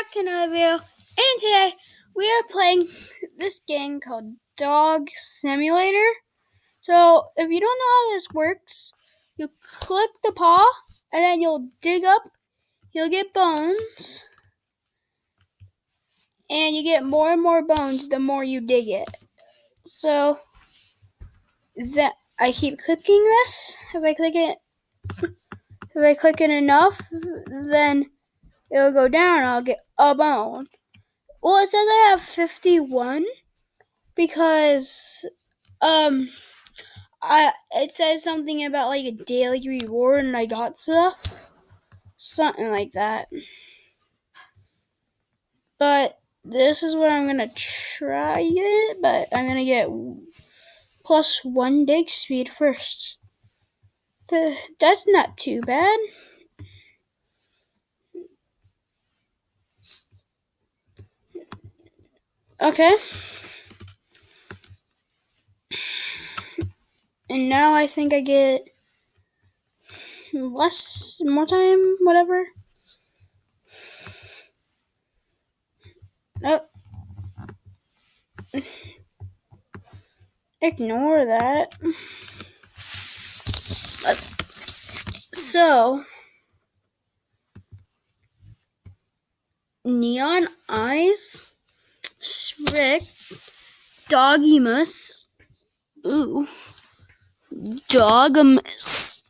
back to another video, and today we are playing this game called Dog Simulator. So if you don't know how this works, you click the paw and then you'll dig up, you'll get bones, and you get more and more bones the more you dig it. So that I keep clicking this. If I click it enough, then it'll go down and I'll get a bone. Well, it says I have 51 because it says something about like a daily reward and I got stuff. Something like that. But this is what I'm gonna try it, but I'm gonna get +1 dig speed first. That's not too bad. Okay. And now I think I get more time, whatever. Oh. Ignore that. So, neon eyes, Shrek, Doggimus, ooh, Doggimus,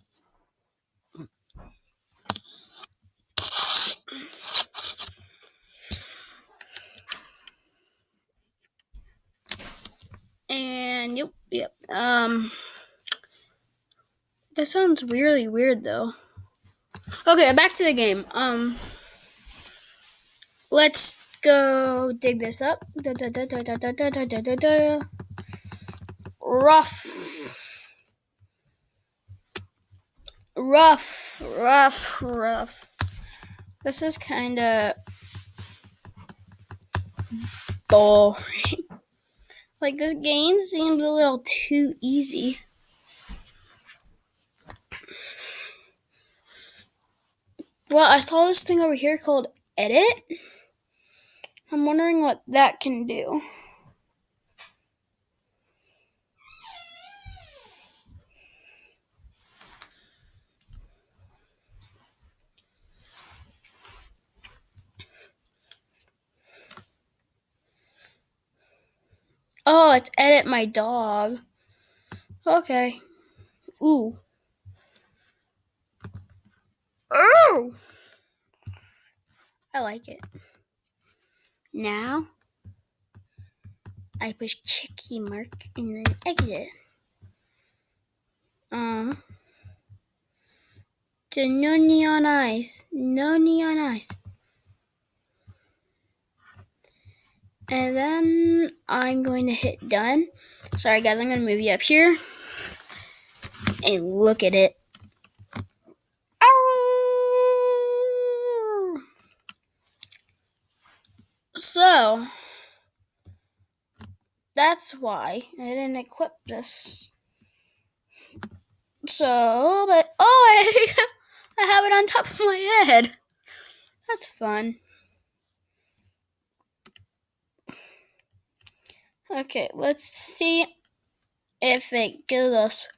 and yep. That sounds really weird though. Okay, back to the game. Let's go dig this up. Rough. This is kind of boring. Like, this game seems a little too easy. Well, I saw this thing over here called Edit. I'm wondering what that can do. Oh, it's edit my dog. Okay. Ooh. Oh! I like it. Now, I push checky mark and then exit. To no neon eyes. And then I'm going to hit done. Sorry guys, I'm going to move you up here. And look at it. Ow! So, that's why I didn't equip this. So, but, I have it on top of my head. That's fun. Okay, let's see if it gives us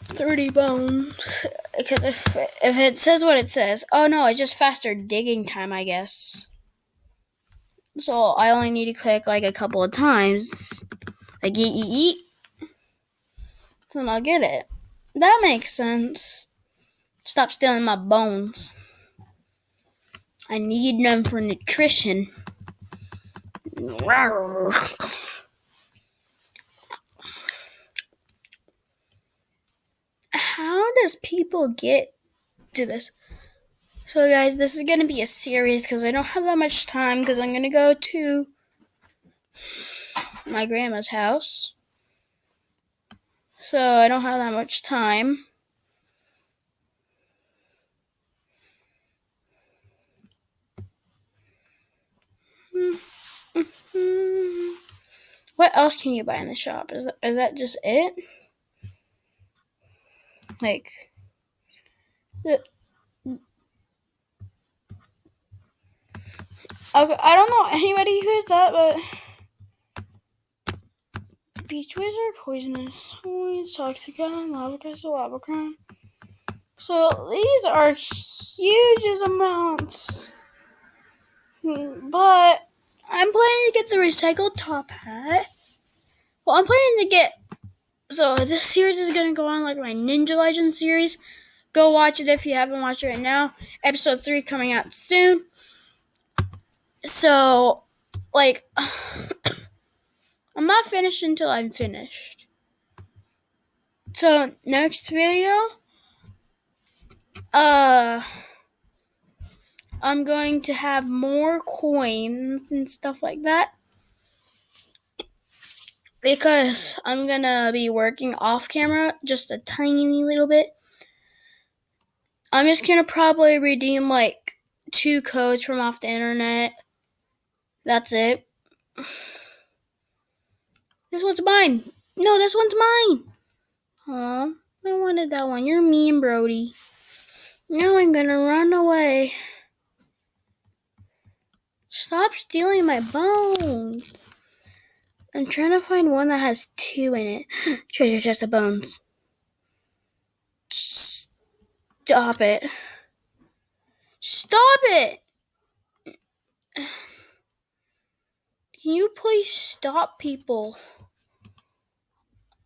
30 bones. Because if it says what it says, oh no, it's just faster digging time, I guess. So I only need to click like a couple of times, like eat, then I'll get it. That makes sense. Stop stealing my bones. I need them for nutrition. How does people get to this? So guys, this is going to be a series because I don't have that much time because I'm going to go to my grandma's house. So I don't have that much time. What else can you buy in the shop? Is that just it? Like, Okay, I don't know anybody who is that, but Beach Wizard, Poisonous, Toxicon, Lava Crystal, Lava Crown. So these are huge amounts. But I'm planning to get the recycled top hat. Well, I'm planning to get... So this series is going to go on like my Ninja Legends series. Go watch it if you haven't watched it right now. Episode 3 coming out soon. So, like... I'm not finished until I'm finished. So, next video... I'm going to have more coins and stuff like that. Because I'm going to be working off camera just a tiny little bit. I'm just going to probably redeem like 2 codes from off the internet. That's it. This one's mine. No, this one's mine. Aw, I wanted that one. You're mean, Brody. Now I'm going to run away. Stop stealing my bones. I'm trying to find one that has 2 in it. Treasure chest of bones. Stop it. Stop it! Can you please stop, people?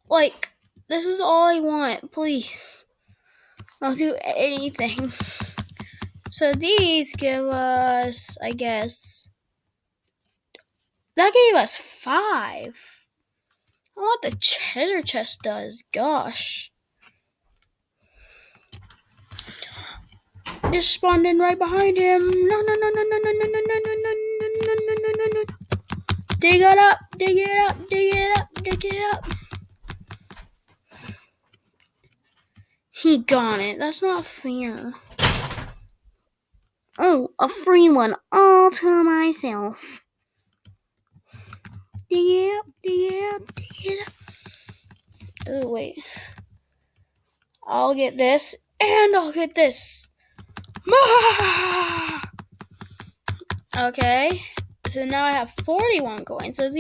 Like, this is all I want, please. I'll do anything. So these give us, I guess... That gave us 5. I want the treasure chest does. Gosh. Just spawned in right behind him. No. Dig it up. He got it. That's not fair. Oh, a free one all to myself. Dig it up. Oh, wait. I'll get this, and I'll get this. Okay, so now I have 41 coins. So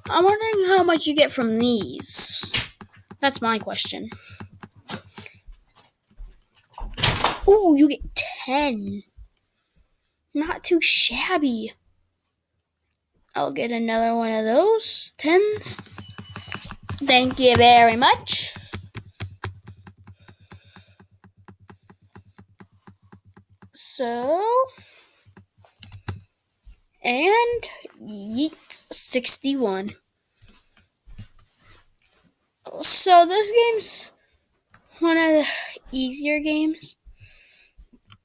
I'm wondering how much you get from these. That's my question. Ooh, you get 10. Not too shabby. I'll get another one of those 10s. Thank you very much. So, and yeet, 61. So this game's one of the easier games,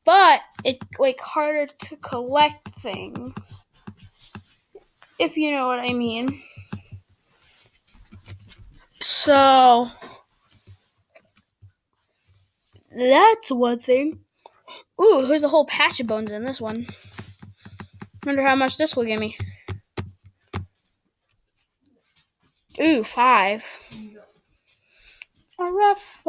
but it's like harder to collect things, if you know what I mean. So that's one thing. Ooh, there's a whole patch of bones in this one. Wonder how much this will give me. Ooh, 5. A rough.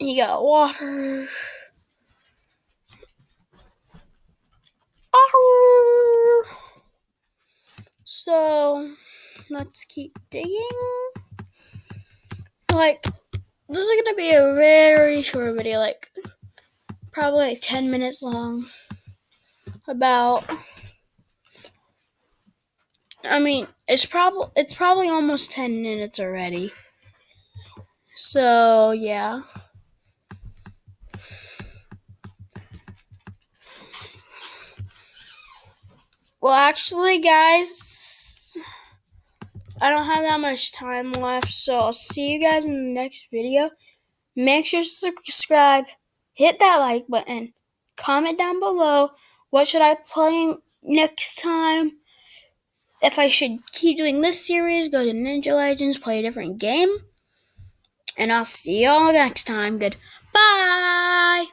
You got water. So, let's keep digging. Like, this is gonna be a very short video, like, probably like 10 minutes long. It's probably almost 10 minutes already. So, yeah. Well, actually, guys, I don't have that much time left, so I'll see you guys in the next video. Make sure to subscribe, hit that like button, comment down below what should I play next time. If I should keep doing this series, go to Ninja Legends, play a different game. And I'll see y'all next time. Goodbye!